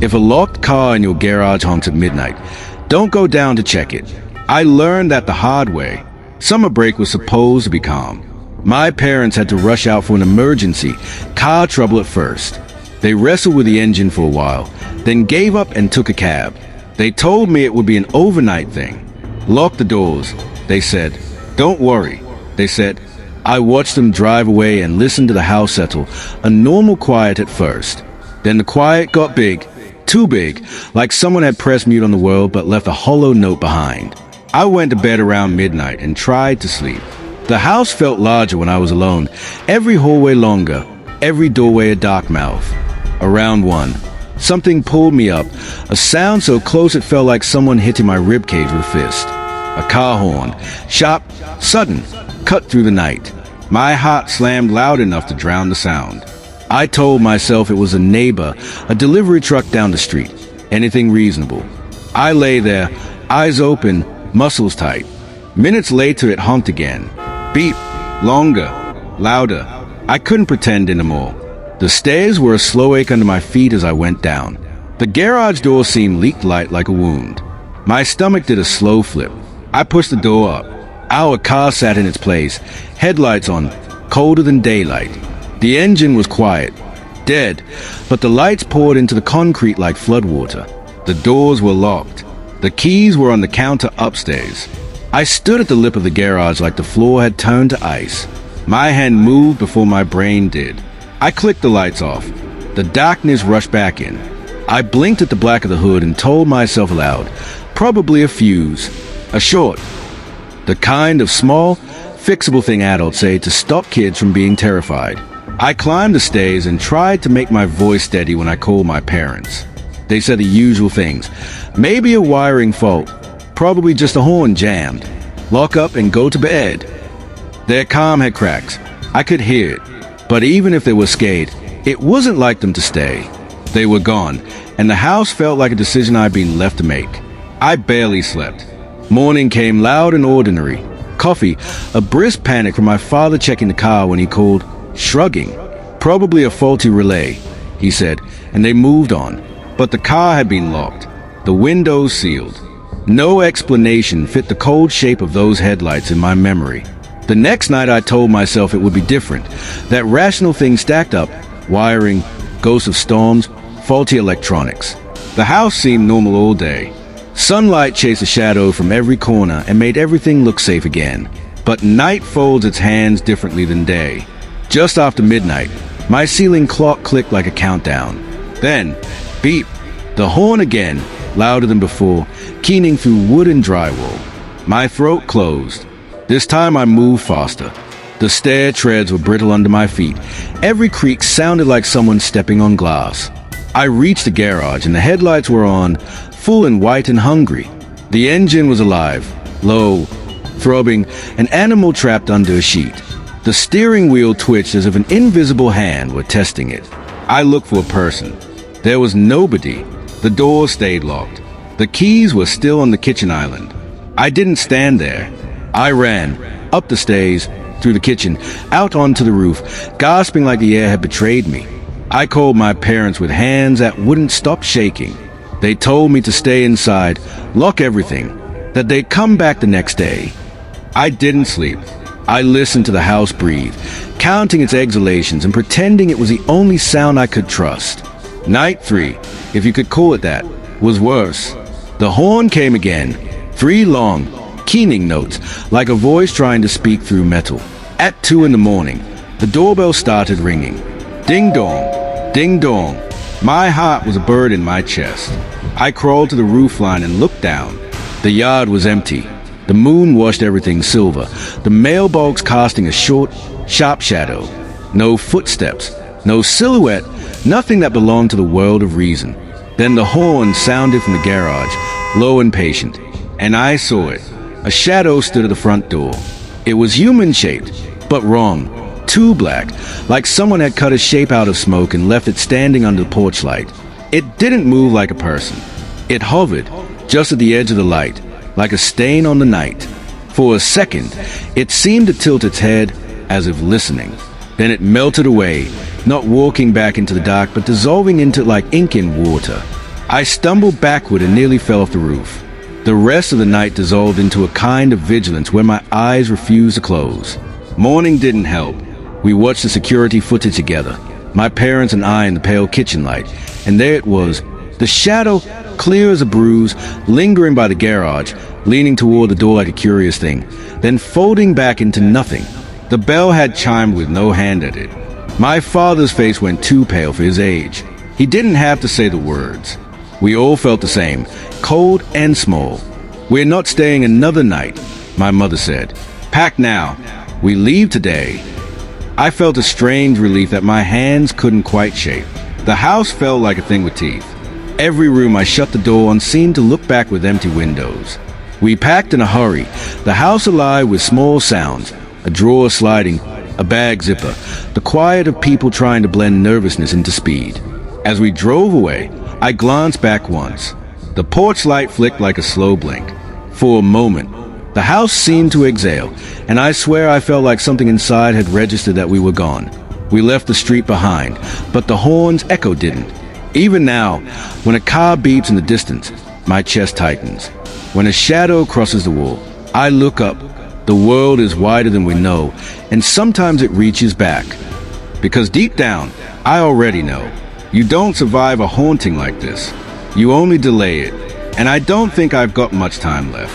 If a locked car in your garage honks at midnight, don't go down to check it. I learned that the hard way. Summer break was supposed to be calm. My parents had to rush out for an emergency, car trouble at first. They wrestled with the engine for a while, then gave up and took a cab. They told me it would be an overnight thing. Lock the doors, they said. Don't worry, they said. I watched them drive away and listened to the house settle, a normal quiet at first. Then the quiet got big, too big, like someone had pressed mute on the world but left a hollow note behind. I went to bed around midnight and tried to sleep. The house felt larger when I was alone, every hallway longer, every doorway a dark mouth. Around 1, something pulled me up, a sound so close it felt like someone hitting my ribcage with a fist. A car horn, sharp, sudden, cut through the night. My heart slammed loud enough to drown the sound. I told myself it was a neighbor, a delivery truck down the street, anything reasonable. I lay there, eyes open, muscles tight. Minutes later it honked again. Beep, longer, louder. I couldn't pretend anymore. The stairs were a slow ache under my feet as I went down. The garage door seemed leaked light like a wound. My stomach did a slow flip. I pushed the door up. Our car sat in its place, headlights on, colder than daylight. The engine was quiet, dead, but the lights poured into the concrete like floodwater. The doors were locked. The keys were on the counter upstairs. I stood at the lip of the garage like the floor had turned to ice. My hand moved before my brain did. I clicked the lights off. The darkness rushed back in. I blinked at the black of the hood and told myself aloud, probably a fuse, a short. The kind of small, fixable thing adults say to stop kids from being terrified. I climbed the stairs and tried to make my voice steady when I called my parents. They said the usual things. Maybe a wiring fault. Probably just a horn jammed. Lock up and go to bed. Their comm had cracks. I could hear it. But even if they were scared, it wasn't like them to stay. They were gone, and the house felt like a decision I'd been left to make. I barely slept. Morning came loud and ordinary. Coffee, a brisk panic from my father checking the car when he called, shrugging. Probably a faulty relay, he said, and they moved on. But the car had been locked, the windows sealed. No explanation fit the cold shape of those headlights in my memory. The next night I told myself it would be different, that rational things stacked up, wiring, ghosts of storms, faulty electronics. The house seemed normal all day. Sunlight chased a shadow from every corner and made everything look safe again. But night folds its hands differently than day. Just after midnight, my ceiling clock clicked like a countdown. Then, beep, the horn again, louder than before, keening through wood and drywall. My throat closed. This time I moved faster. The stair treads were brittle under my feet. Every creak sounded like someone stepping on glass. I reached the garage and the headlights were on, full and white and hungry. The engine was alive, low, throbbing, an animal trapped under a sheet. The steering wheel twitched as if an invisible hand were testing it. I looked for a person. There was nobody. The door stayed locked. The keys were still on the kitchen island. I didn't stand there. I ran, up the stairs, through the kitchen, out onto the roof, gasping like the air had betrayed me. I called my parents with hands that wouldn't stop shaking. They told me to stay inside, lock everything, that they'd come back the next day. I didn't sleep. I listened to the house breathe, counting its exhalations and pretending it was the only sound I could trust. Night 3, if you could call it that, was worse. The horn came again, 3 long, keening notes, like a voice trying to speak through metal. At 2 in the morning, the doorbell started ringing. Ding dong, ding dong. My heart was a bird in my chest. I crawled to the roofline and looked down. The yard was empty. The moon washed everything silver, the mailbox casting a short, sharp shadow. No footsteps, no silhouette, nothing that belonged to the world of reason. Then the horn sounded from the garage, low and patient, and I saw it. A shadow stood at the front door. It was human-shaped, but wrong, too black, like someone had cut a shape out of smoke and left it standing under the porch light. It didn't move like a person. It hovered, just at the edge of the light, like a stain on the night. For a second, it seemed to tilt its head, as if listening. Then it melted away, not walking back into the dark, but dissolving into it like ink in water. I stumbled backward and nearly fell off the roof. The rest of the night dissolved into a kind of vigilance where my eyes refused to close. Morning didn't help. We watched the security footage together, my parents and I in the pale kitchen light, and there it was, the shadow, clear as a bruise, lingering by the garage, leaning toward the door like a curious thing, then folding back into nothing. The bell had chimed with no hand at it. My father's face went too pale for his age. He didn't have to say the words. We all felt the same, cold and small. "We're not staying another night," my mother said. "Pack now. We leave today." I felt a strange relief that my hands couldn't quite shake. The house felt like a thing with teeth. Every room I shut the door on seemed to look back with empty windows. We packed in a hurry, the house alive with small sounds, a drawer sliding, a bag zipper, the quiet of people trying to blend nervousness into speed. As we drove away, I glanced back once. The porch light flicked like a slow blink. For a moment, the house seemed to exhale, and I swear I felt like something inside had registered that we were gone. We left the street behind, but the horn's echo didn't. Even now, when a car beeps in the distance, my chest tightens. When a shadow crosses the wall, I look up. The world is wider than we know, and sometimes it reaches back. Because deep down, I already know. You don't survive a haunting like this. You only delay it, and I don't think I've got much time left.